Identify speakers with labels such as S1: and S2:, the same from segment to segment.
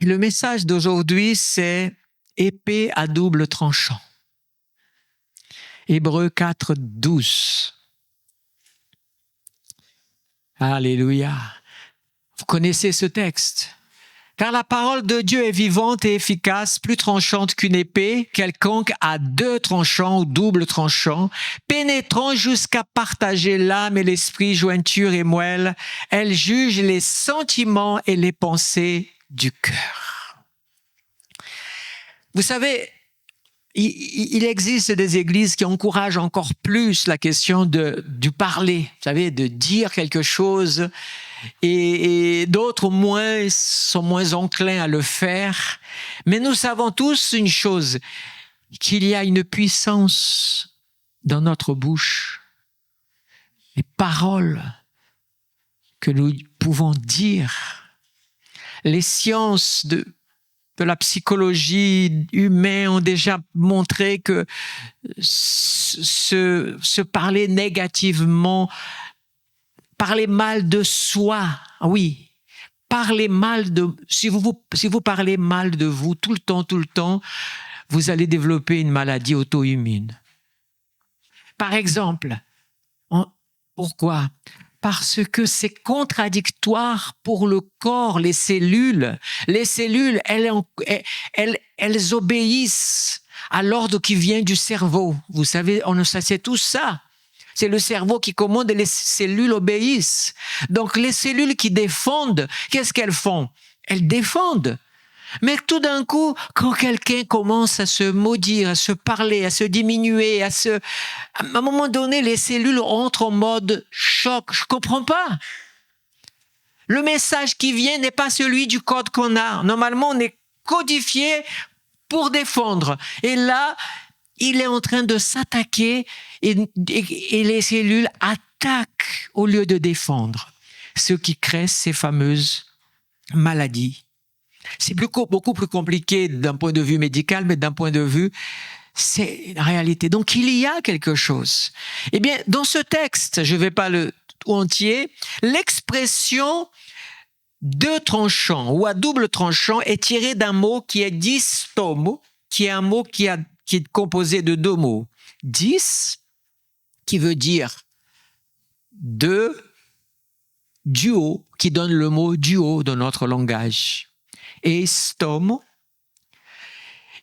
S1: Et le message d'aujourd'hui, c'est épée à double tranchant. Hébreux 4, 12. Alléluia. Vous connaissez ce texte. Car la parole de Dieu est vivante et efficace, plus tranchante qu'une épée quelconque à deux tranchants ou double tranchant, pénétrant jusqu'à partager l'âme et l'esprit, jointure et moelle. Elle juge les sentiments et les pensées du cœur. Vous savez, il existe des églises qui encouragent encore plus la question du parler, vous savez, de dire quelque chose, et d'autres sont moins enclins à le faire. Mais nous savons tous une chose, qu'il y a une puissance dans notre bouche, les paroles que nous pouvons dire. Les sciences de la psychologie humaine ont déjà montré que se parler négativement, parler mal de soi, oui, si vous parlez mal de vous tout le temps, vous allez développer une maladie auto-immune. Par exemple, pourquoi ? Parce que c'est contradictoire pour le corps, les cellules. Les cellules, elles obéissent à l'ordre qui vient du cerveau. Vous savez, on sait tout ça. C'est le cerveau qui commande et les cellules obéissent. Donc les cellules qui défendent, qu'est-ce qu'elles font ? Elles défendent. Mais tout d'un coup, quand quelqu'un commence à se maudire, à se parler, à se diminuer, à un moment donné, les cellules entrent en mode choc. Je comprends pas. Le message qui vient n'est pas celui du code qu'on a. Normalement, on est codifié pour défendre. Et là, il est en train de s'attaquer et les cellules attaquent au lieu de défendre. Ce qui crée ces fameuses maladies. C'est beaucoup plus compliqué d'un point de vue médical, mais d'un point de vue, c'est la réalité. Donc, il y a quelque chose. Eh bien, dans ce texte, je ne vais pas le tout entier, l'expression deux tranchants ou à double tranchant est tirée d'un mot qui est distomo, qui est un mot qui est composé de deux mots. Dis, qui veut dire deux, duo, qui donne le mot duo dans notre langage. Et stomo.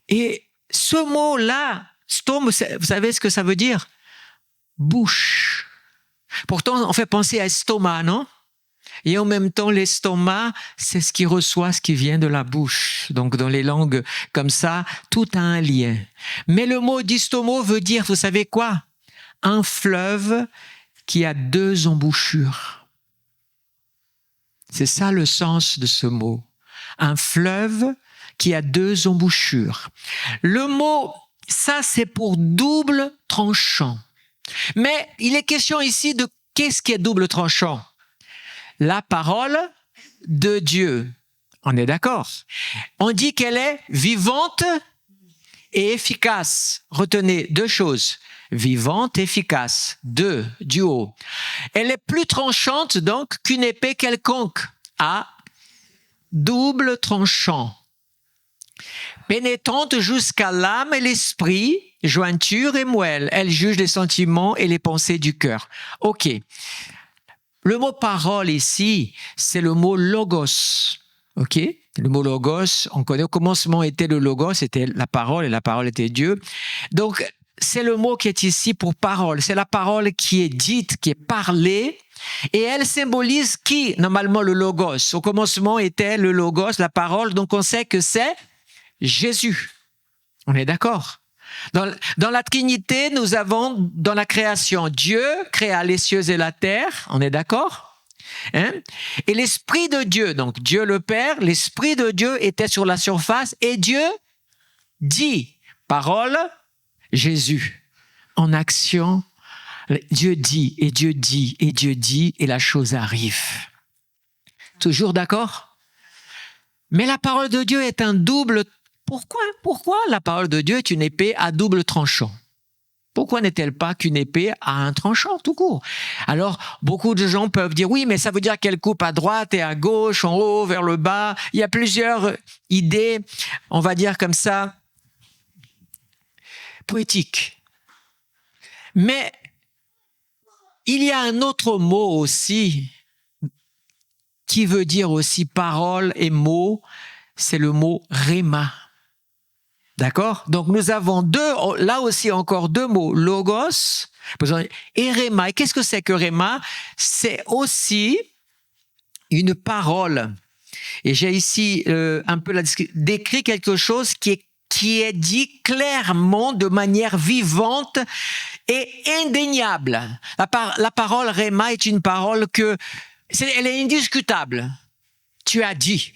S1: Et ce mot-là, stomo, vous savez ce que ça veut dire ? Bouche. Pourtant, on fait penser à estomac, non ? Et en même temps, l'estomac, c'est ce qui reçoit ce qui vient de la bouche. Donc, dans les langues comme ça, tout a un lien. Mais le mot distomo veut dire, vous savez quoi ? Un fleuve qui a deux embouchures. C'est ça le sens de ce mot. Un fleuve qui a deux embouchures. Le mot, ça c'est pour double tranchant. Mais il est question ici de qu'est-ce qui est double tranchant ? La parole de Dieu. On est d'accord ? On dit qu'elle est vivante et efficace. Retenez deux choses. Vivante, efficace. Deux, duo. Elle est plus tranchante donc qu'une épée quelconque. À double tranchant, pénétrante jusqu'à l'âme et l'esprit, jointure et moelle. Elle juge les sentiments et les pensées du cœur. Ok. Le mot parole ici, c'est le mot logos. Ok. Le mot logos, on connaît au commencement était le logos, c'était la parole et la parole était Dieu. Donc, c'est le mot qui est ici pour parole. C'est la parole qui est dite, qui est parlée. Et elle symbolise qui? Normalement, le logos. Au commencement était le logos, la parole. Donc, on sait que c'est Jésus. On est d'accord? Dans la Trinité, nous avons dans la création, Dieu créa les cieux et la terre. On est d'accord? Hein? Et l'Esprit de Dieu, donc Dieu le Père, l'Esprit de Dieu était sur la surface et Dieu dit, parole, Jésus, en action, Dieu dit, et Dieu dit, et Dieu dit, et la chose arrive. Toujours d'accord? Mais la parole de Dieu est un double. Pourquoi la parole de Dieu est une épée à double tranchant? Pourquoi n'est-elle pas qu'une épée à un tranchant tout court? Alors, beaucoup de gens peuvent dire, oui, mais ça veut dire qu'elle coupe à droite et à gauche, en haut, vers le bas. Il y a plusieurs idées, on va dire comme ça, poétiques. Mais il y a un autre mot aussi qui veut dire aussi parole et mot, c'est le mot rhéma. D'accord? Donc nous avons là aussi encore deux mots, logos et rhéma. Et qu'est-ce que c'est que rhéma? C'est aussi une parole. Et j'ai ici un peu décrit quelque chose qui est dit clairement de manière vivante et indéniable. La parole rhéma est une parole elle est indiscutable. Tu as dit.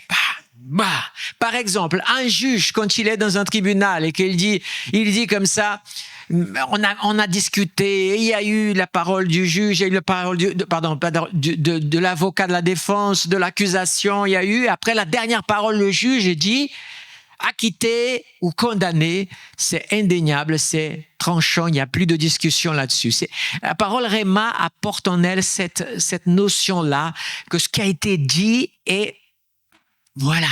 S1: Par exemple, un juge, quand il est dans un tribunal et qu'il dit comme ça, on a discuté, il y a eu la parole du juge, il y a eu la parole de l'avocat de la défense, de l'accusation, il y a eu, après la dernière parole, le juge dit acquitté ou condamné, c'est indéniable, c'est tranchant, il n'y a plus de discussion là-dessus. La parole rhéma apporte en elle cette notion-là, que ce qui a été dit est voilà.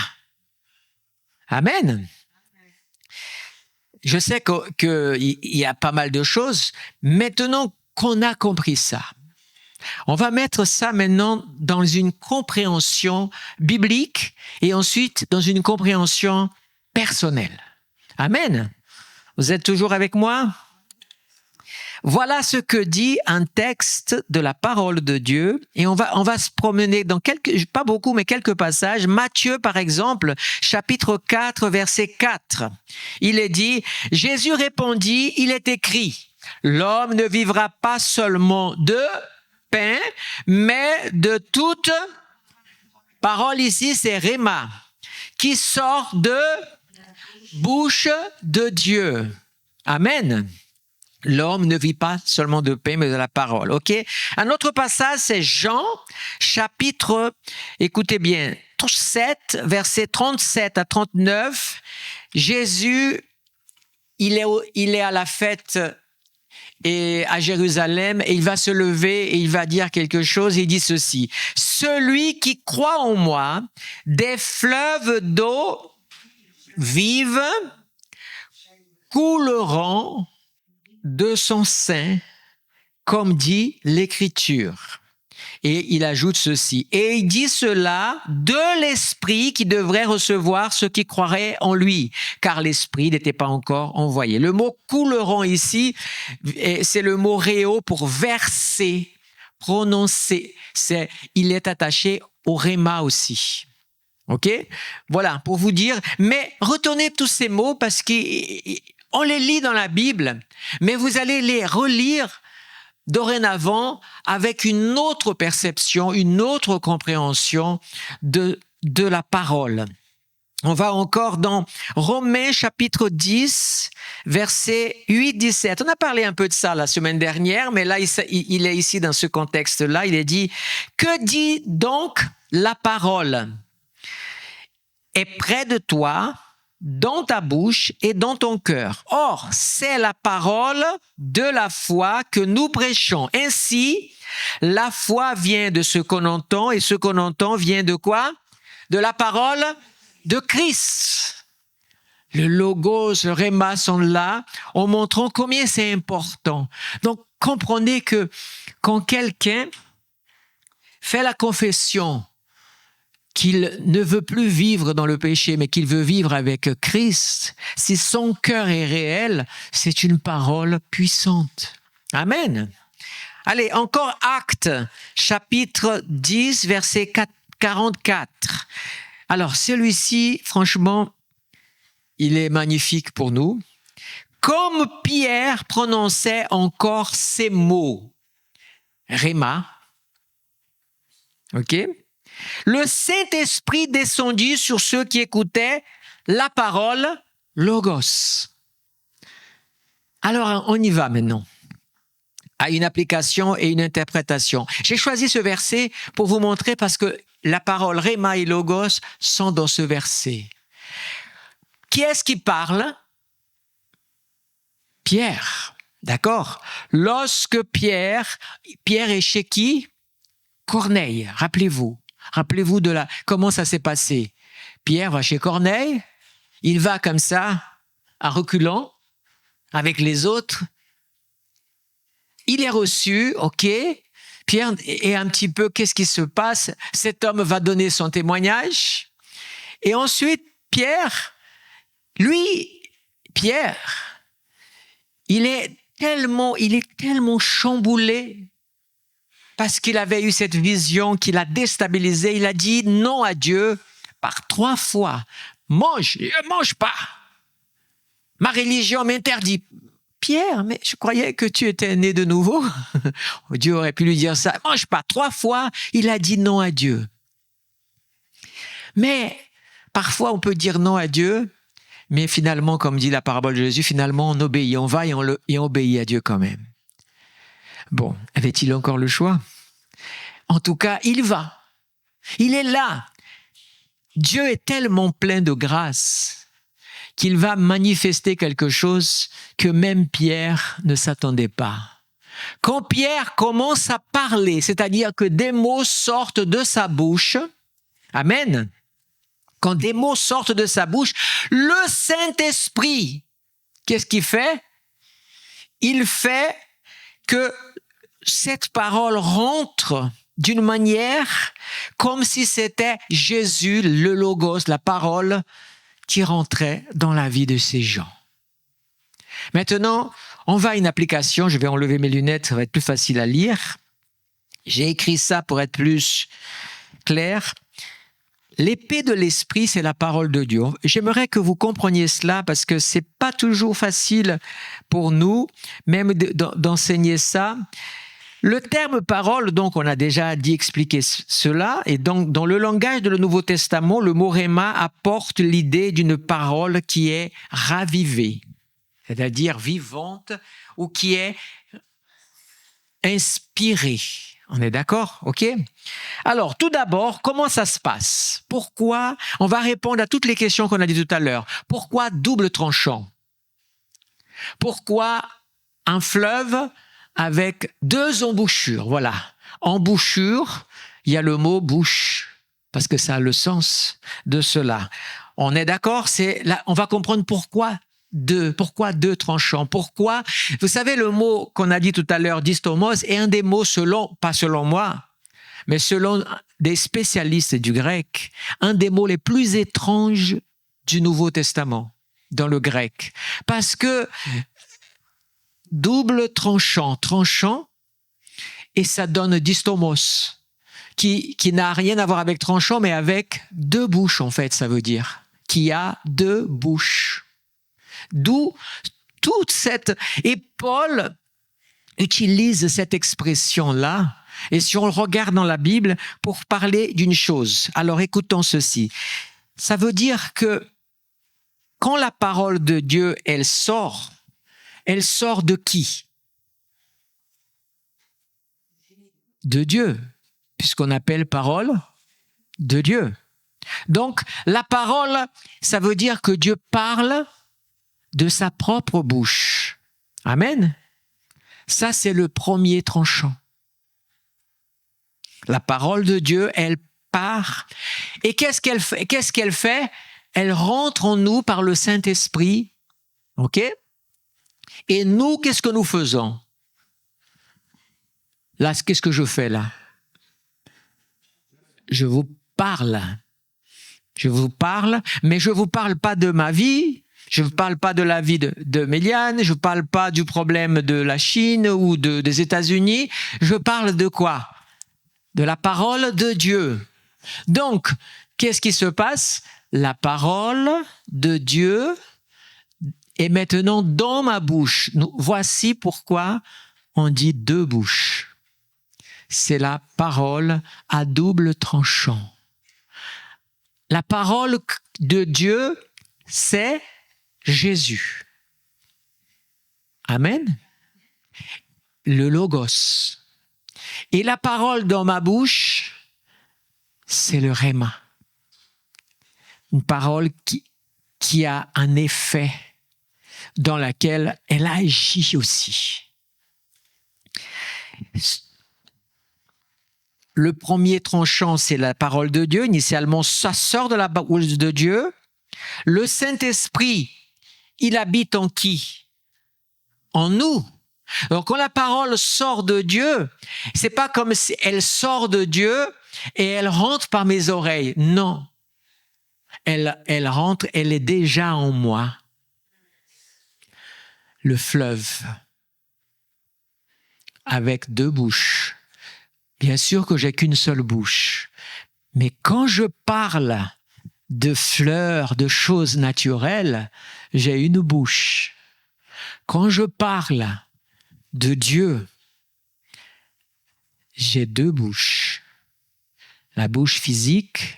S1: Amen. Je sais qu'il y a pas mal de choses. Maintenant qu'on a compris ça, on va mettre ça maintenant dans une compréhension biblique et ensuite dans une compréhension personnelle. Amen. Vous êtes toujours avec moi? Voilà ce que dit un texte de la parole de Dieu. Et on va se promener dans pas beaucoup, mais quelques passages. Matthieu, par exemple, chapitre 4, verset 4. Il est dit, Jésus répondit, il est écrit, l'homme ne vivra pas seulement de pain, mais de toute parole ici, c'est rhéma, qui sort de bouche de Dieu. Amen. L'homme ne vit pas seulement de pain, mais de la parole. OK? Un autre passage, c'est Jean, chapitre, écoutez bien, 7, versets 37 à 39. Jésus, il est à la fête et à Jérusalem et il va se lever et il va dire quelque chose. Il dit ceci. Celui qui croit en moi, des fleuves d'eau vive couleront de son sein, comme dit l'Écriture. Et il ajoute ceci. Et il dit cela de l'Esprit qui devrait recevoir ceux qui croiraient en lui, car l'Esprit n'était pas encore envoyé. Le mot couleront ici, c'est le mot réo pour verser, prononcer. Il est attaché au rhéma aussi. OK? Voilà, pour vous dire. Mais retenez tous ces mots parce qu'on les lit dans la Bible, mais vous allez les relire dorénavant avec une autre perception, une autre compréhension de la parole. On va encore dans Romains chapitre 10, versets 8-17. On a parlé un peu de ça la semaine dernière, mais là, il est ici dans ce contexte-là. Il est dit, « Que dit donc la parole ? Est près de toi, dans ta bouche et dans ton cœur. Or, c'est la parole de la foi que nous prêchons. Ainsi, la foi vient de ce qu'on entend et ce qu'on entend vient de quoi? De la parole de Christ. Le logos, le rhéma sont là en montrant combien c'est important. Donc, comprenez que quand quelqu'un fait la confession qu'il ne veut plus vivre dans le péché, mais qu'il veut vivre avec Christ, si son cœur est réel, c'est une parole puissante. Amen. Allez, encore Actes, chapitre 10, verset 44. Alors, celui-ci, franchement, il est magnifique pour nous. Comme Pierre prononçait encore ces mots, rhéma, ok? Le Saint-Esprit descendit sur ceux qui écoutaient la parole logos. Alors, on y va maintenant à une application et une interprétation. J'ai choisi ce verset pour vous montrer parce que la parole rhéma et logos sont dans ce verset. Qui est-ce qui parle? Pierre. D'accord? Lorsque Pierre est chez qui? Corneille, rappelez-vous. Rappelez-vous comment ça s'est passé. Pierre va chez Corneille, il va comme ça, à reculons, avec les autres. Il est reçu, ok. Pierre est un petit peu, qu'est-ce qui se passe? Cet homme va donner son témoignage. Et ensuite, Pierre, il est tellement chamboulé parce qu'il avait eu cette vision qui l'a déstabilisé. Il a dit non à Dieu par 3 fois. Mange pas. Ma religion m'interdit. Pierre, mais je croyais que tu étais né de nouveau. Dieu aurait pu lui dire ça. Mange pas. 3 fois, il a dit non à Dieu. Mais parfois, on peut dire non à Dieu, mais finalement, comme dit la parabole de Jésus, finalement, on obéit. On va et on obéit à Dieu quand même. Bon, avait-il encore le choix? En tout cas, il va. Il est là. Dieu est tellement plein de grâce qu'il va manifester quelque chose que même Pierre ne s'attendait pas. Quand Pierre commence à parler, c'est-à-dire que des mots sortent de sa bouche, amen, quand des mots sortent de sa bouche, le Saint-Esprit, qu'est-ce qu'il fait? Il fait que cette parole rentre d'une manière comme si c'était Jésus, le Logos, la parole qui rentrait dans la vie de ces gens. Maintenant, on va à une application. Je vais enlever mes lunettes, ça va être plus facile à lire. J'ai écrit ça pour être plus clair. L'épée de l'esprit, c'est la parole de Dieu. J'aimerais que vous compreniez cela parce que c'est pas toujours facile pour nous, même d'enseigner ça. Le terme parole, donc, on a déjà expliqué cela, et donc, dans le langage de le Nouveau Testament, le mot rhéma apporte l'idée d'une parole qui est ravivée, c'est-à-dire vivante, ou qui est inspirée. On est d'accord? OK? Alors, tout d'abord, comment ça se passe? Pourquoi? On va répondre à toutes les questions qu'on a dit tout à l'heure. Pourquoi double tranchant? Pourquoi un fleuve avec 2 embouchures? Voilà. Embouchure, il y a le mot bouche, parce que ça a le sens de cela. On est d'accord? On va comprendre pourquoi deux tranchants. Pourquoi? Vous savez, le mot qu'on a dit tout à l'heure, distomos, est un des mots pas selon moi, mais selon des spécialistes du grec, un des mots les plus étranges du Nouveau Testament, dans le grec. Parce que double tranchant, et ça donne distomos, qui n'a rien à voir avec tranchant, mais avec 2 bouches, en fait, ça veut dire. Qui a 2 bouches. D'où toute cette... Et Paul utilise cette expression-là, et si on le regarde dans la Bible, pour parler d'une chose. Alors écoutons ceci. Ça veut dire que quand la parole de Dieu, elle sort de qui? De Dieu, puisqu'on appelle parole de Dieu. Donc, la parole, ça veut dire que Dieu parle de sa propre bouche. Amen. Ça, c'est le premier tranchant. La parole de Dieu, elle part. Et qu'est-ce qu'elle fait? Elle rentre en nous par le Saint-Esprit. OK? Et nous, qu'est-ce que nous faisons? Là, qu'est-ce que je fais là? Je vous parle. Je vous parle, mais je ne vous parle pas de ma vie. Je ne vous parle pas de la vie de Méliane. Je ne parle pas du problème de la Chine ou des États-Unis. Je parle de quoi? De la parole de Dieu. Donc, qu'est-ce qui se passe? La parole de Dieu est maintenant dans ma bouche. Voici pourquoi on dit 2 bouches. C'est la parole à double tranchant. La parole de Dieu, c'est Jésus. Amen. Le Logos. Et la parole dans ma bouche, c'est le rhéma. Une parole qui a un effet. dans laquelle elle agit aussi. Le premier tranchant, c'est la parole de Dieu. Initialement, ça sort de la bouche de Dieu. Le Saint-Esprit, il habite en qui? En nous. Donc, quand la parole sort de Dieu, c'est pas comme si elle sort de Dieu et elle rentre par mes oreilles. Non. Elle rentre, elle est déjà en moi. Le fleuve, avec deux bouches. Bien sûr que j'ai qu'une seule bouche. Mais quand je parle de fleurs, de choses naturelles, j'ai une bouche. Quand je parle de Dieu, j'ai deux bouches. La bouche physique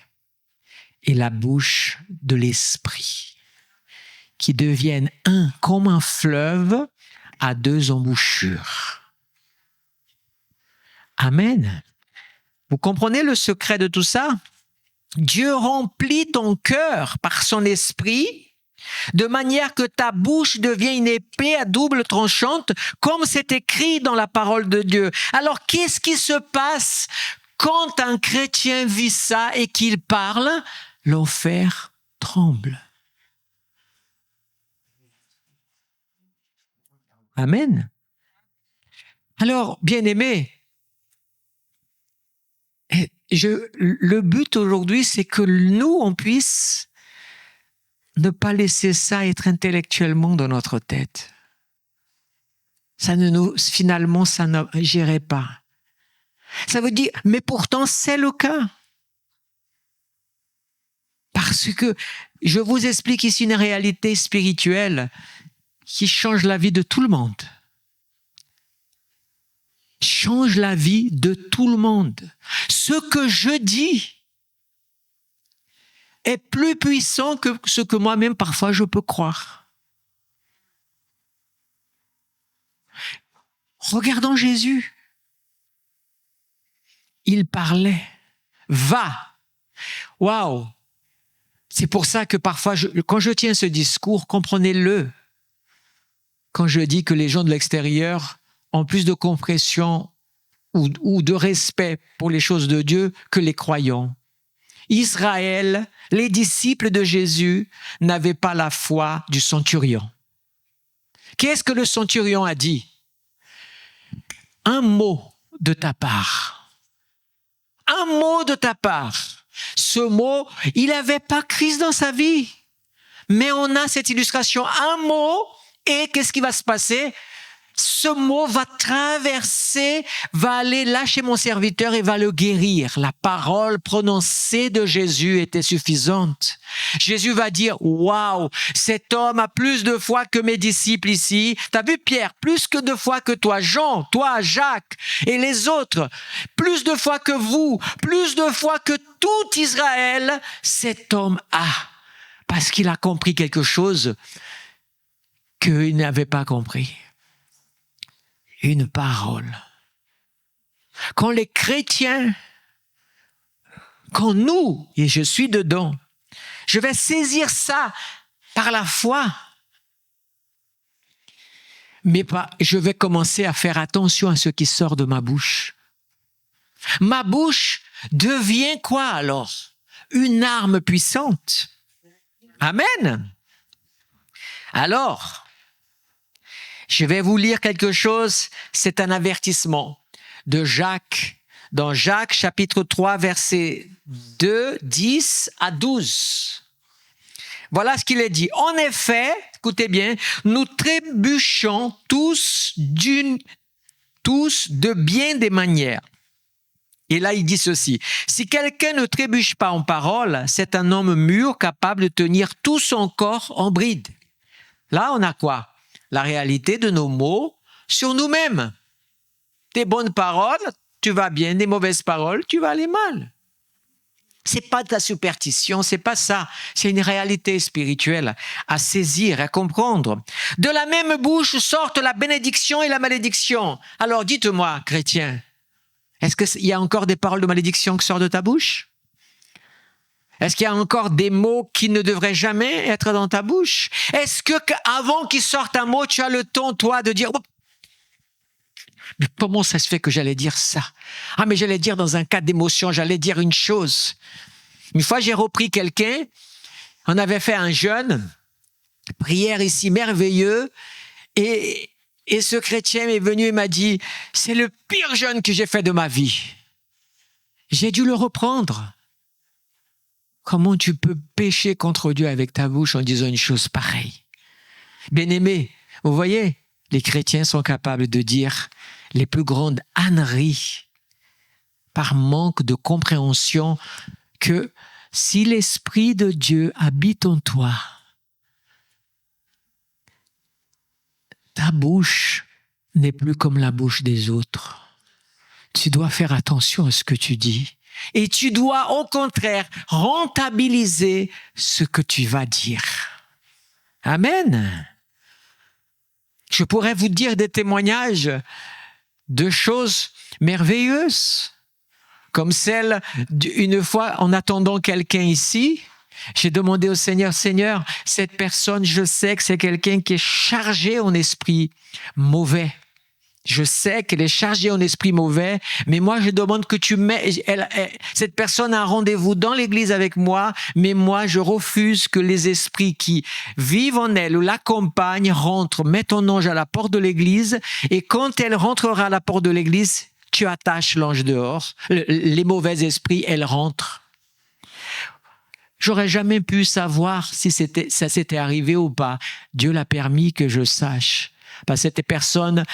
S1: et la bouche de l'esprit, qui deviennent un, comme un fleuve à deux embouchures. Amen. Vous comprenez le secret de tout ça? Dieu remplit ton cœur par son esprit, de manière que ta bouche devient une épée à double tranchante, comme c'est écrit dans la parole de Dieu. Alors, qu'est-ce qui se passe quand un chrétien vit ça et qu'il parle? L'enfer tremble. Amen. Alors, bien-aimés, le but aujourd'hui, c'est que nous, on puisse ne pas laisser ça être intellectuellement dans notre tête. Finalement, ça n'agirait pas. Ça veut dire, mais pourtant, c'est le cas. Parce que je vous explique ici une réalité spirituelle qui change la vie de tout le monde. Change la vie de tout le monde. Ce que je dis est plus puissant que ce que moi-même parfois je peux croire. Regardons Jésus. Il parlait. Va. Waouh. C'est pour ça que parfois, quand je tiens ce discours, comprenez-le. Quand je dis que les gens de l'extérieur ont plus de compréhension ou de respect pour les choses de Dieu que les croyants. Israël, les disciples de Jésus, n'avaient pas la foi du centurion. Qu'est-ce que le centurion a dit? Un mot de ta part. Un mot de ta part. Ce mot, il n'avait pas Christ dans sa vie. Mais on a cette illustration. Un mot, et qu'est-ce qui va se passer? Ce mot va traverser, va aller là chez mon serviteur et va le guérir. La parole prononcée de Jésus était suffisante. Jésus va dire, waouh, cet homme a plus de foi que mes disciples ici. T'as vu Pierre, plus que de foi que toi, Jean, toi, Jacques et les autres. Plus de foi que vous, plus de foi que tout Israël, cet homme a. Parce qu'il a compris quelque chose qu'il n'avait pas compris. Une parole. Quand les chrétiens, quand nous, et je suis dedans, je vais saisir ça par la foi, mais je vais commencer à faire attention à ce qui sort de ma bouche. Ma bouche devient quoi alors? Une arme puissante. Amen. Alors, je vais vous lire quelque chose, c'est un avertissement de Jacques, dans Jacques chapitre 3, versets 2, 10 à 12. Voilà ce qu'il est dit. En effet, écoutez bien, nous trébuchons tous de bien des manières. Et là, il dit ceci. Si quelqu'un ne trébuche pas en parole, c'est un homme mûr capable de tenir tout son corps en bride. Là, on a quoi? La réalité de nos mots sur nous-mêmes. Des bonnes paroles, tu vas bien. Des mauvaises paroles, tu vas aller mal. C'est pas de la superstition, c'est pas ça. C'est une réalité spirituelle à saisir, à comprendre. De la même bouche sortent la bénédiction et la malédiction. Alors dites-moi, chrétien, est-ce qu'il y a encore des paroles de malédiction qui sortent de ta bouche? Est-ce qu'il y a encore des mots qui ne devraient jamais être dans ta bouche? Est-ce que avant qu'il sorte un mot, tu as le temps, toi, de dire oh, mais comment ça se fait que j'allais dire ça? Ah, mais j'allais dire dans un cas d'émotion, j'allais dire une chose. Une fois, j'ai repris quelqu'un, on avait fait un jeûne, prière ici merveilleux, et ce chrétien est venu et m'a dit, c'est le pire jeûne que j'ai fait de ma vie. J'ai dû le reprendre. Comment tu peux pécher contre Dieu avec ta bouche en disant une chose pareille? Bien-aimés, vous voyez, les chrétiens sont capables de dire les plus grandes âneries par manque de compréhension que si l'Esprit de Dieu habite en toi, ta bouche n'est plus comme la bouche des autres. Tu dois faire attention à ce que tu dis. Et tu dois, au contraire, rentabiliser ce que tu vas dire. Amen. Je pourrais vous dire des témoignages de choses merveilleuses, comme celle d'une fois, en attendant quelqu'un ici, j'ai demandé au Seigneur, Seigneur, cette personne, je sais que c'est quelqu'un qui est chargé en esprit mauvais. Je sais qu'elle est chargée en esprit mauvais, mais moi, je demande que tu mets... cette personne a un rendez-vous dans l'église avec moi, mais moi, je refuse que les esprits qui vivent en elle ou l'accompagnent rentrent. Mets ton ange à la porte de l'église, et quand elle rentrera à la porte de l'église, tu attaches l'ange dehors. Les mauvais esprits, elles rentrent. J'aurais jamais pu savoir si ça s'était arrivé ou pas. Dieu l'a permis que je sache. Parce que cette personne,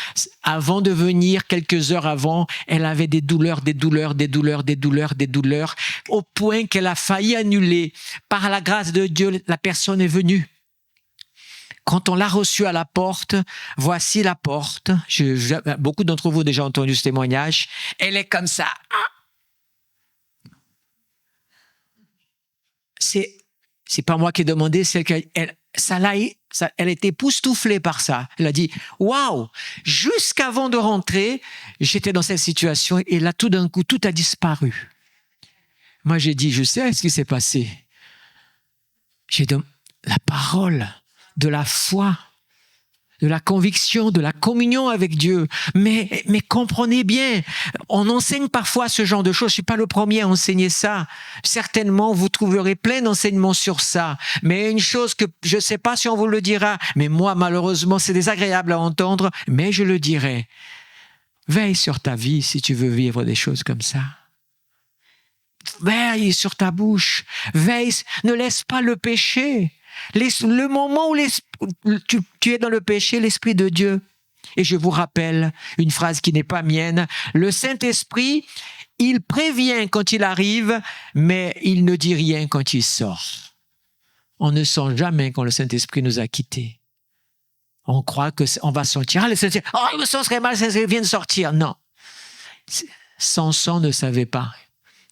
S1: avant de venir, quelques heures avant, elle avait des douleurs, au point qu'elle a failli annuler. Par la grâce de Dieu, la personne est venue. Quand on l'a reçue à la porte, voici la porte. Beaucoup d'entre vous ont déjà entendu ce témoignage. Elle est comme ça. C'est pas moi qui ai demandé, c'est qu'elle elle était époustouflée par ça. Elle a dit, waouh, jusqu'avant de rentrer, j'étais dans cette situation et là, tout d'un coup, tout a disparu. Moi, j'ai dit, je sais ce qui s'est passé. J'ai dit, la parole, de la foi, de la conviction, de la communion avec Dieu. Mais comprenez bien, on enseigne parfois ce genre de choses. Je suis pas le premier à enseigner ça. Certainement, vous trouverez plein d'enseignements sur ça. Mais une chose que je sais pas si on vous le dira, mais moi, malheureusement, c'est désagréable à entendre, mais je le dirai. Veille sur ta vie si tu veux vivre des choses comme ça. Veille sur ta bouche. Veille, ne laisse pas le péché. Le moment où tu es dans le péché, l'Esprit de Dieu. Et je vous rappelle une phrase qui n'est pas mienne. Le Saint-Esprit, il prévient quand il arrive, mais il ne dit rien quand il sort. On ne sent jamais quand le Saint-Esprit nous a quittés. On croit qu'on va sortir. Ah, le Saint-Esprit, oh, il me sentirait mal, le Saint-Esprit vient de sortir. Non. Samson ne savait pas.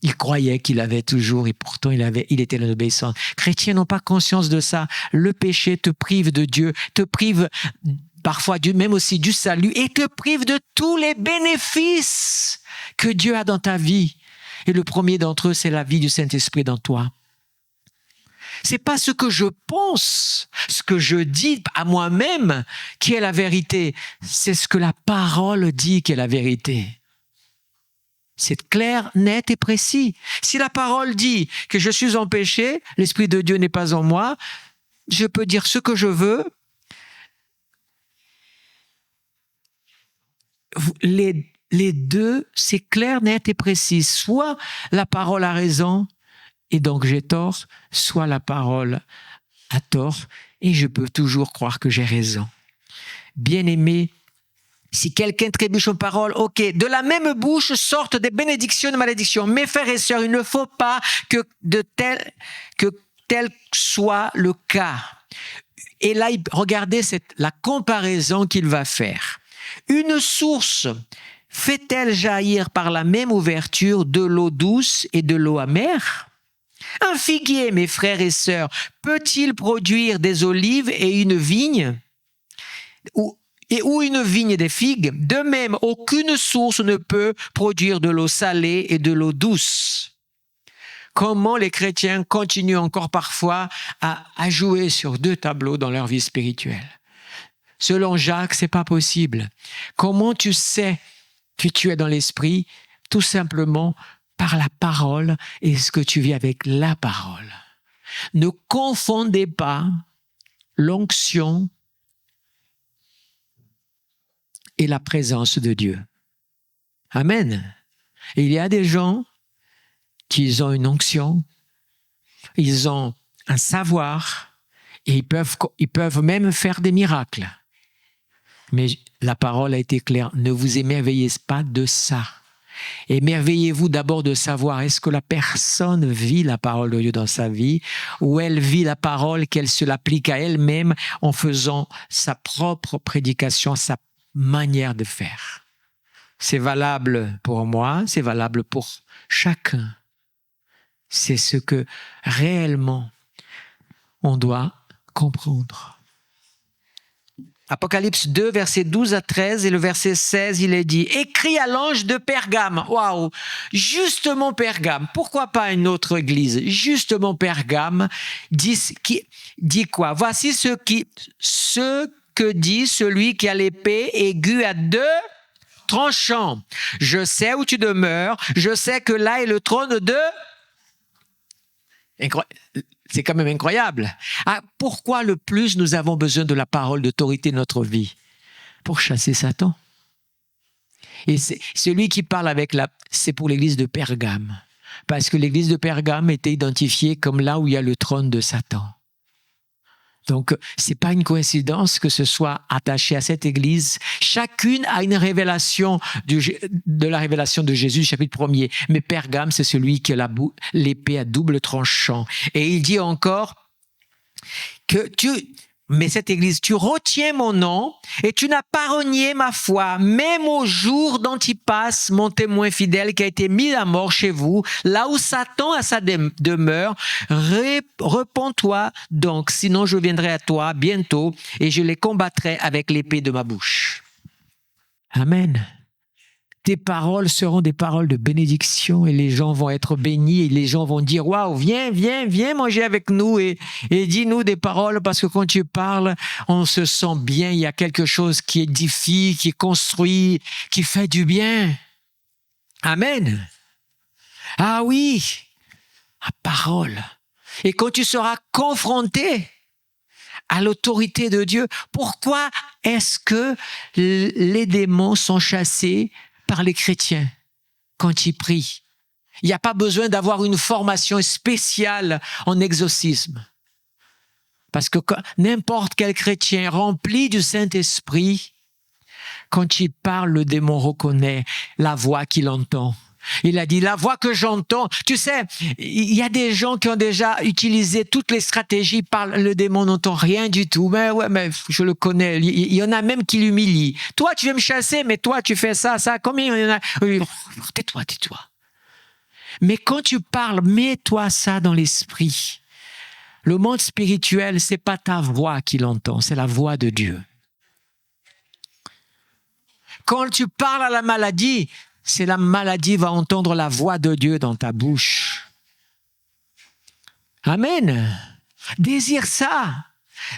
S1: Il croyait qu'il avait toujours et pourtant il était l'obéissant. Chrétiens n'ont pas conscience de ça. Le péché te prive de Dieu, te prive parfois même aussi du salut et te prive de tous les bénéfices que Dieu a dans ta vie. Et le premier d'entre eux, c'est la vie du Saint-Esprit dans toi. C'est pas ce que je pense, ce que je dis à moi-même qui est la vérité. C'est ce que la parole dit qui est la vérité. C'est clair, net et précis. Si la parole dit que je suis en péché, l'Esprit de Dieu n'est pas en moi, je peux dire ce que je veux. Les deux, c'est clair, net et précis. Soit la parole a raison et donc j'ai tort, soit la parole a tort et je peux toujours croire que j'ai raison. Bien-aimé, si quelqu'un trébuche aux paroles, ok, de la même bouche sortent des bénédictions et des malédictions. Mes frères et sœurs, il ne faut pas que tel soit le cas. Et là, regardez la comparaison qu'il va faire. Une source fait-elle jaillir par la même ouverture de l'eau douce et de l'eau amère? Un figuier, mes frères et sœurs, peut-il produire des olives et une vigne? Ou une vigne des figues? De même, aucune source ne peut produire de l'eau salée et de l'eau douce. comment les chrétiens continuent encore parfois à jouer sur deux tableaux dans leur vie spirituelle. Selon Jacques, c'est pas possible. Comment tu sais que tu es dans l'esprit? Tout simplement par la parole et ce que tu vis avec la parole. Ne confondez pas l'onction et la présence de Dieu. Amen. Et il y a des gens qui ont une onction, ils ont un savoir et ils peuvent même faire des miracles. Mais la parole a été claire, ne vous émerveillez pas de ça. Émerveillez-vous d'abord de savoir est-ce que la personne vit la parole de Dieu dans sa vie ou elle vit la parole qu'elle se l'applique à elle-même en faisant sa propre prédication, sa manière de faire. C'est valable pour moi, c'est valable pour chacun. C'est ce que réellement on doit comprendre. Apocalypse 2, versets 12 à 13 et le verset 16, il est dit « Écrit à l'ange de Pergame ». Waouh! Justement Pergame. Pourquoi pas une autre église? Justement Pergame dit quoi? Voici ce que dit celui qui a l'épée aiguë à deux tranchants. Je sais où tu demeures, je sais que là est le trône de... C'est quand même incroyable. Ah, pourquoi le plus nous avons besoin de la parole d'autorité de notre vie? Pour chasser Satan. Et c'est celui qui parle c'est pour l'église de Pergame. Parce que l'église de Pergame était identifiée comme là où il y a le trône de Satan. Donc, c'est pas une coïncidence que ce soit attaché à cette église. Chacune a une révélation de la révélation de Jésus, chapitre 1er. Mais Pergame, c'est celui qui a l'épée à double tranchant. Et il dit encore que mais cette église, tu retiens mon nom et tu n'as pas renié ma foi, même au jour d'Antipas, mon témoin fidèle qui a été mis à mort chez vous, là où Satan a sa demeure. Repens-toi donc, sinon je viendrai à toi bientôt et je les combattrai avec l'épée de ma bouche. Amen. Tes paroles seront des paroles de bénédiction et les gens vont être bénis et les gens vont dire « Waouh, viens manger avec nous et dis-nous des paroles parce que quand tu parles, on se sent bien, il y a quelque chose qui édifie, qui construit, qui fait du bien. » Amen. Ah oui, la parole. Et quand tu seras confronté à l'autorité de Dieu, pourquoi est-ce que les démons sont chassés par les chrétiens quand ils prient? Il n'y a pas besoin d'avoir une formation spéciale en exorcisme. Parce que n'importe quel chrétien rempli du Saint-Esprit, quand il parle, le démon reconnaît la voix qu'il entend. Il a dit, la voix que j'entends, tu sais, il y a des gens qui ont déjà utilisé toutes les stratégies, le démon n'entend rien du tout. Mais ouais, mais je le connais. Il y en a même qui l'humilient. Toi, tu veux me chasser, mais toi, tu fais ça. Combien il y en a? Tais-toi. Mais quand tu parles, mets-toi ça dans l'esprit. Le monde spirituel, c'est pas ta voix qu'il entend, c'est la voix de Dieu. Quand tu parles à la maladie, c'est la maladie va entendre la voix de Dieu dans ta bouche. Amen. Désire ça.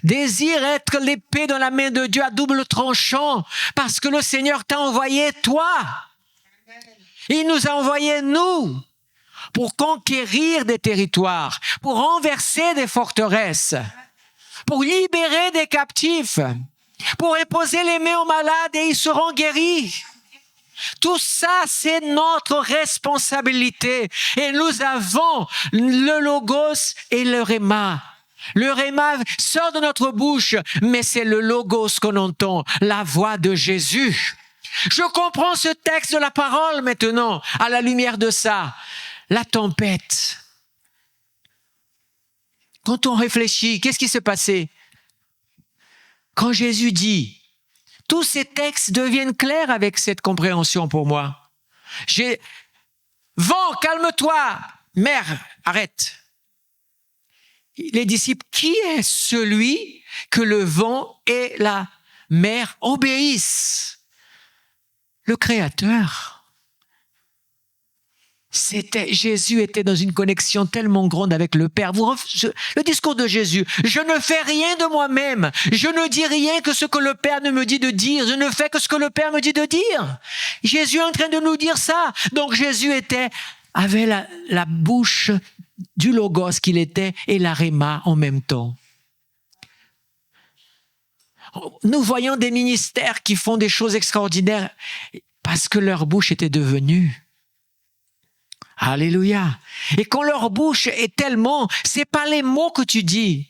S1: Désire être l'épée dans la main de Dieu à double tranchant parce que le Seigneur t'a envoyé toi. Il nous a envoyé nous pour conquérir des territoires, pour renverser des forteresses, pour libérer des captifs, pour imposer les mains aux malades et ils seront guéris. Tout ça, c'est notre responsabilité. Et nous avons le logos et le réma. Le réma sort de notre bouche, mais c'est le logos qu'on entend, la voix de Jésus. Je comprends ce texte de la parole maintenant, à la lumière de ça. La tempête. Quand on réfléchit, qu'est-ce qui s'est passé? Quand Jésus dit, tous ces textes deviennent clairs avec cette compréhension pour moi. Vent, calme-toi. Mer, arrête. Les disciples, qui est celui que le vent et la mer obéissent? Le Créateur. Jésus était dans une connexion tellement grande avec le Père. Le discours de Jésus, je ne fais rien de moi-même. Je ne dis rien que ce que le Père ne me dit de dire. Je ne fais que ce que le Père me dit de dire. Jésus est en train de nous dire ça. Donc Jésus avait la bouche du Logos qu'il était et la Rhéma en même temps. Nous voyons des ministères qui font des choses extraordinaires parce que leur bouche était devenue. Alléluia. Et quand leur bouche est tellement, c'est pas les mots que tu dis.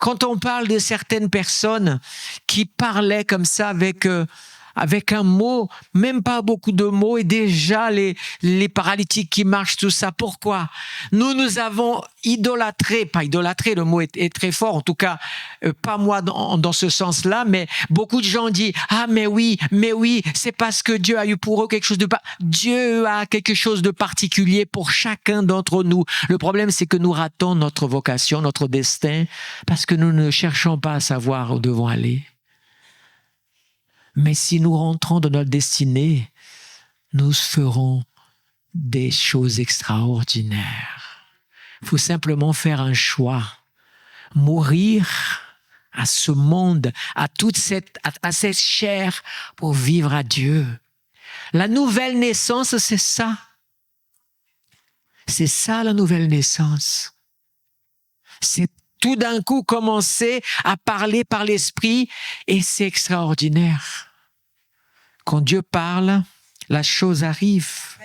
S1: Quand on parle de certaines personnes qui parlaient comme ça avec un mot, même pas beaucoup de mots, et déjà les paralytiques qui marchent, tout ça. Pourquoi? Nous avons idolâtré, pas idolâtré, le mot est très fort, en tout cas, pas moi dans ce sens-là, mais beaucoup de gens disent, ah, mais oui, c'est parce que Dieu a eu pour eux quelque chose Dieu a quelque chose de particulier pour chacun d'entre nous. Le problème, c'est que nous ratons notre vocation, notre destin, parce que nous ne cherchons pas à savoir où nous devons aller. Mais si nous rentrons dans notre destinée, nous ferons des choses extraordinaires. Il faut simplement faire un choix. Mourir à ce monde, à cette chair pour vivre à Dieu. La nouvelle naissance, c'est ça. C'est ça la nouvelle naissance. C'est tout d'un coup commencer à parler par l'esprit et c'est extraordinaire. Quand Dieu parle, la chose arrive.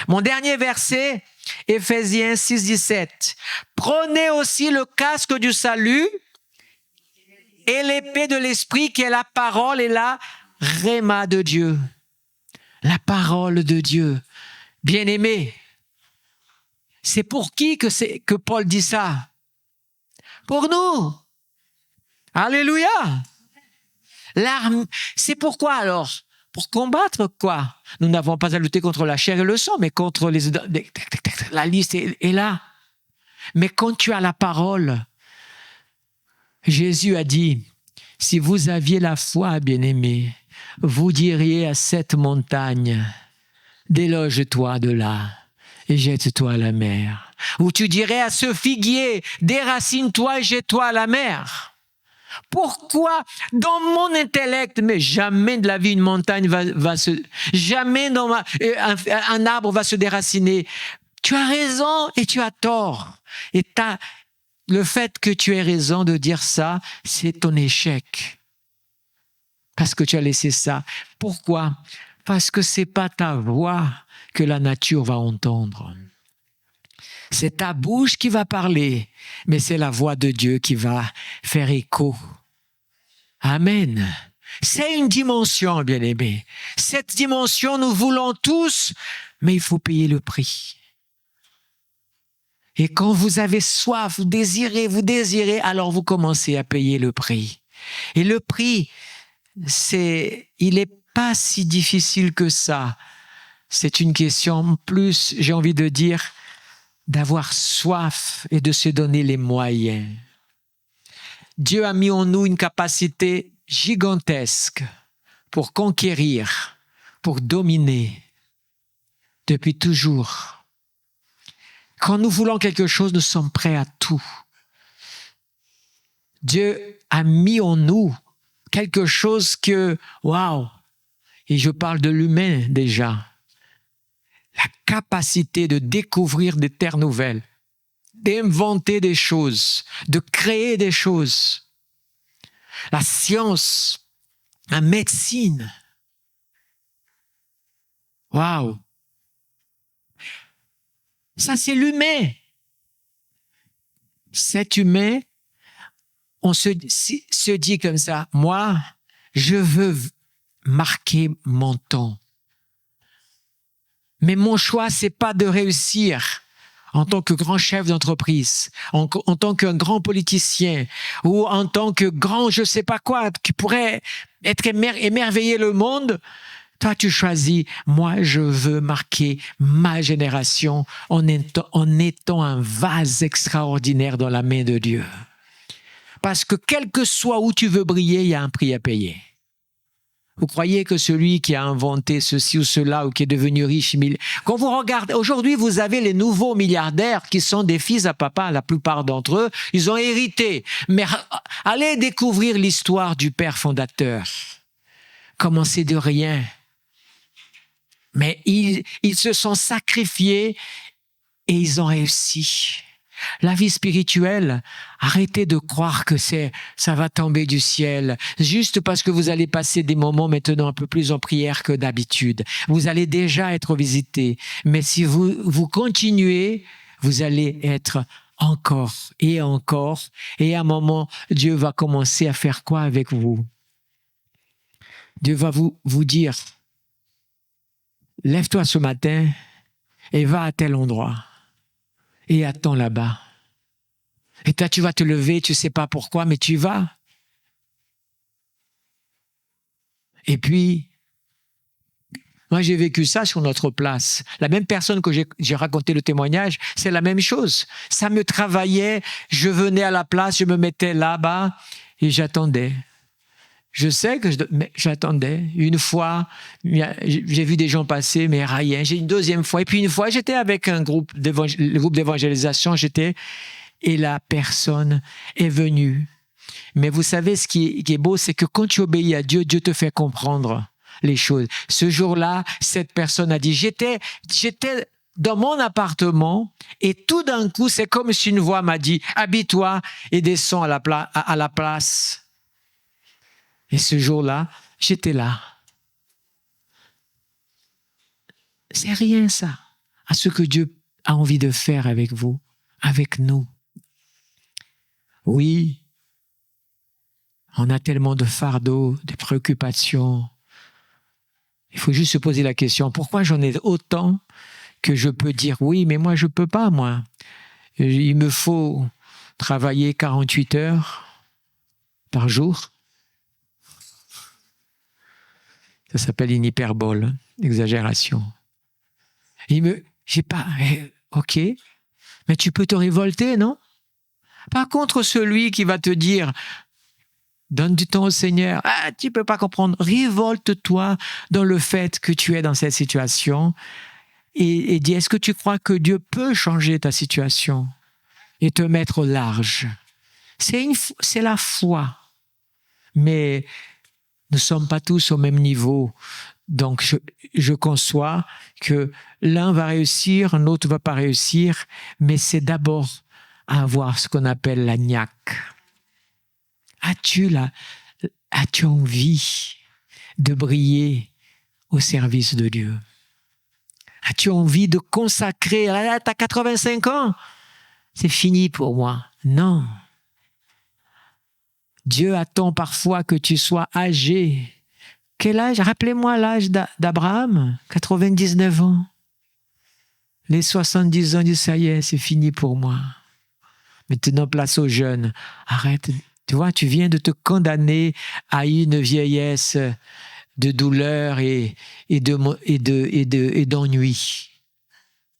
S1: Mon dernier verset, Éphésiens 6, 17. Prenez aussi le casque du salut et l'épée de l'esprit qui est la parole et la rhéma de Dieu. La parole de Dieu. Bien-aimé, c'est pour qui que Paul dit ça? Pour nous. Alléluia. L'arme, c'est pourquoi alors? Pour combattre quoi? Nous n'avons pas à lutter contre la chair et le sang, mais contre la liste est là. Mais quand tu as la parole, Jésus a dit, si vous aviez la foi, bien-aimé, vous diriez à cette montagne, déloge-toi de là et jette-toi à la mer. Ou tu dirais à ce figuier, déracine-toi et jette-toi à la mer. Pourquoi? Dans mon intellect, mais jamais de la vie une montagne jamais un arbre va se déraciner. Tu as raison et tu as tort. Et le fait que tu aies raison de dire ça, c'est ton échec. Parce que tu as laissé ça. Pourquoi? Parce que c'est pas ta voix que la nature va entendre. C'est ta bouche qui va parler, mais c'est la voix de Dieu qui va faire écho. Amen. C'est une dimension, bien-aimé. Cette dimension, nous voulons tous, mais il faut payer le prix. Et quand vous avez soif, vous désirez, alors vous commencez à payer le prix. Et le prix, il n'est pas si difficile que ça. C'est une question plus, j'ai envie de dire, d'avoir soif et de se donner les moyens. Dieu a mis en nous une capacité gigantesque pour conquérir, pour dominer depuis toujours. Quand nous voulons quelque chose, nous sommes prêts à tout. Dieu a mis en nous quelque chose waouh, et je parle de l'humain déjà, la capacité de découvrir des terres nouvelles, d'inventer des choses, de créer des choses. La science, la médecine. Waouh! Ça, c'est l'humain. Cet humain, on se dit comme ça, moi, je veux marquer mon temps. Mais mon choix, c'est pas de réussir en tant que grand chef d'entreprise, en tant qu'un grand politicien, ou en tant que grand je sais pas quoi, qui pourrait émerveiller le monde. Toi, tu choisis, moi, je veux marquer ma génération en étant un vase extraordinaire dans la main de Dieu. Parce que quel que soit où tu veux briller, il y a un prix à payer. Vous croyez que celui qui a inventé ceci ou cela ou qui est devenu riche, quand vous regardez, aujourd'hui, vous avez les nouveaux milliardaires qui sont des fils à papa, la plupart d'entre eux, ils ont hérité. Mais allez découvrir l'histoire du père fondateur. Commencez de rien. Mais ils se sont sacrifiés et ils ont réussi. La vie spirituelle, arrêtez de croire que ça va tomber du ciel juste parce que vous allez passer des moments maintenant un peu plus en prière que d'habitude. Vous allez déjà être visité, mais si vous continuez, vous allez être encore, et à un moment, Dieu va commencer à faire quoi avec vous? Dieu va vous dire, lève-toi ce matin et va à tel endroit. Et attends là-bas. Et toi, tu vas te lever, tu ne sais pas pourquoi, mais tu vas. Et puis, moi, j'ai vécu ça sur notre place. La même personne que j'ai raconté le témoignage, c'est la même chose. Ça me travaillait, je venais à la place, je me mettais là-bas et j'attendais. Je sais que j'attendais. Une fois, j'ai vu des gens passer, mais rien. J'ai une deuxième fois. Et puis une fois, j'étais avec le groupe d'évangélisation, et la personne est venue. Mais vous savez, ce qui est beau, c'est que quand tu obéis à Dieu, Dieu te fait comprendre les choses. Ce jour-là, cette personne a dit, j'étais dans mon appartement et tout d'un coup, c'est comme si une voix m'a dit, habille-toi et descends à la place. Et ce jour-là, j'étais là. C'est rien ça, à ce que Dieu a envie de faire avec vous, avec nous. Oui, on a tellement de fardeaux, de préoccupations. Il faut juste se poser la question, pourquoi j'en ai autant que je peux dire, oui, mais moi je ne peux pas, moi. Il me faut travailler 48 heures par jour. Ça s'appelle une hyperbole, exagération. J'ai pas, ok, mais tu peux te révolter, non? Par contre, celui qui va te dire, donne du temps au Seigneur, tu peux pas comprendre, révolte-toi dans le fait que tu es dans cette situation et dis, est-ce que tu crois que Dieu peut changer ta situation et te mettre au large? C'est la foi, mais nous ne sommes pas tous au même niveau. Donc, je conçois que l'un va réussir, un autre ne va pas réussir, mais c'est d'abord avoir ce qu'on appelle la niaque. As-tu envie de briller au service de Dieu? As-tu envie de consacrer, là, tu as 85 ans, c'est fini pour moi. Non. Dieu attend parfois que tu sois âgé. Quel âge? Rappelez-moi l'âge d'Abraham, 99 ans. Les 70 ans, dit ça y est, c'est fini pour moi. Maintenant, place aux jeunes. Arrête. Tu vois, tu viens de te condamner à une vieillesse de douleur et d'ennui.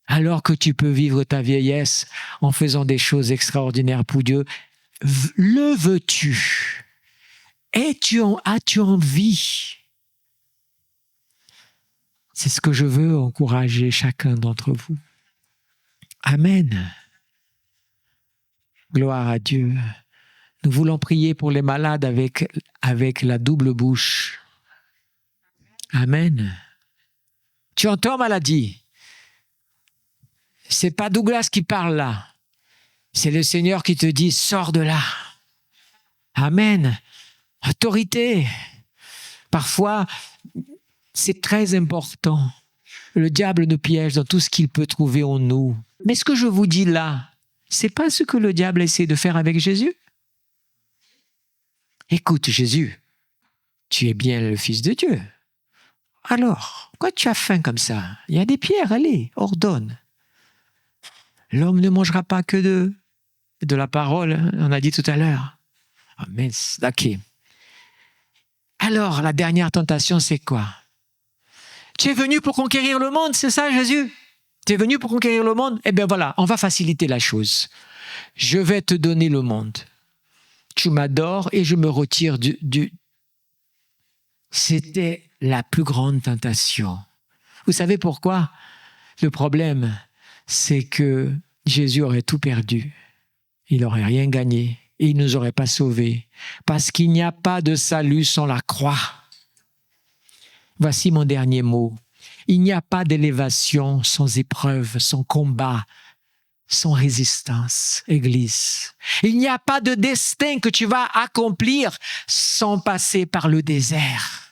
S1: Alors que tu peux vivre ta vieillesse en faisant des choses extraordinaires pour Dieu. Le veux-tu? As-tu envie? C'est ce que je veux encourager chacun d'entre vous. Amen. Gloire à Dieu. Nous voulons prier pour les malades avec la double bouche. Amen. Tu entends, maladie? C'est pas Douglas qui parle là. C'est le Seigneur qui te dit, sors de là. Amen. Autorité. Parfois, c'est très important. Le diable nous piège dans tout ce qu'il peut trouver en nous. Mais ce que je vous dis là, c'est pas ce que le diable essaie de faire avec Jésus. Écoute, Jésus, tu es bien le Fils de Dieu. Alors, pourquoi tu as faim comme ça? Il y a des pierres, allez, ordonne. L'homme ne mangera pas que de la parole, on a dit tout à l'heure. Amen. Ok. Alors, la dernière tentation, c'est quoi? Tu es venu pour conquérir le monde, c'est ça, Jésus? Tu es venu pour conquérir le monde? Eh bien voilà, on va faciliter la chose. Je vais te donner le monde. Tu m'adores et je me retire C'était la plus grande tentation. Vous savez pourquoi? Le problème, c'est que Jésus aurait tout perdu. Il n'aurait rien gagné et il ne nous aurait pas sauvés. Parce qu'il n'y a pas de salut sans la croix. Voici mon dernier mot. Il n'y a pas d'élévation sans épreuve, sans combat, sans résistance, Église. Il n'y a pas de destin que tu vas accomplir sans passer par le désert.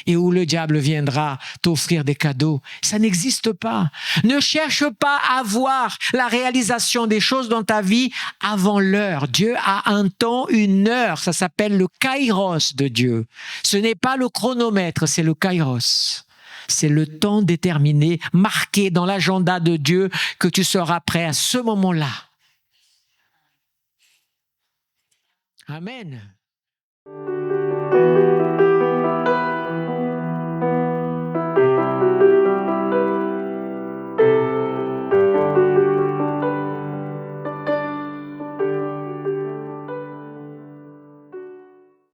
S1: Et où le diable viendra t'offrir des cadeaux. Ça n'existe pas. Ne cherche pas à voir la réalisation des choses dans ta vie avant l'heure. Dieu a un temps, une heure. Ça s'appelle le kairos de Dieu. Ce n'est pas le chronomètre, c'est le kairos. C'est le temps déterminé, marqué dans l'agenda de Dieu, que tu seras prêt à ce moment-là. Amen.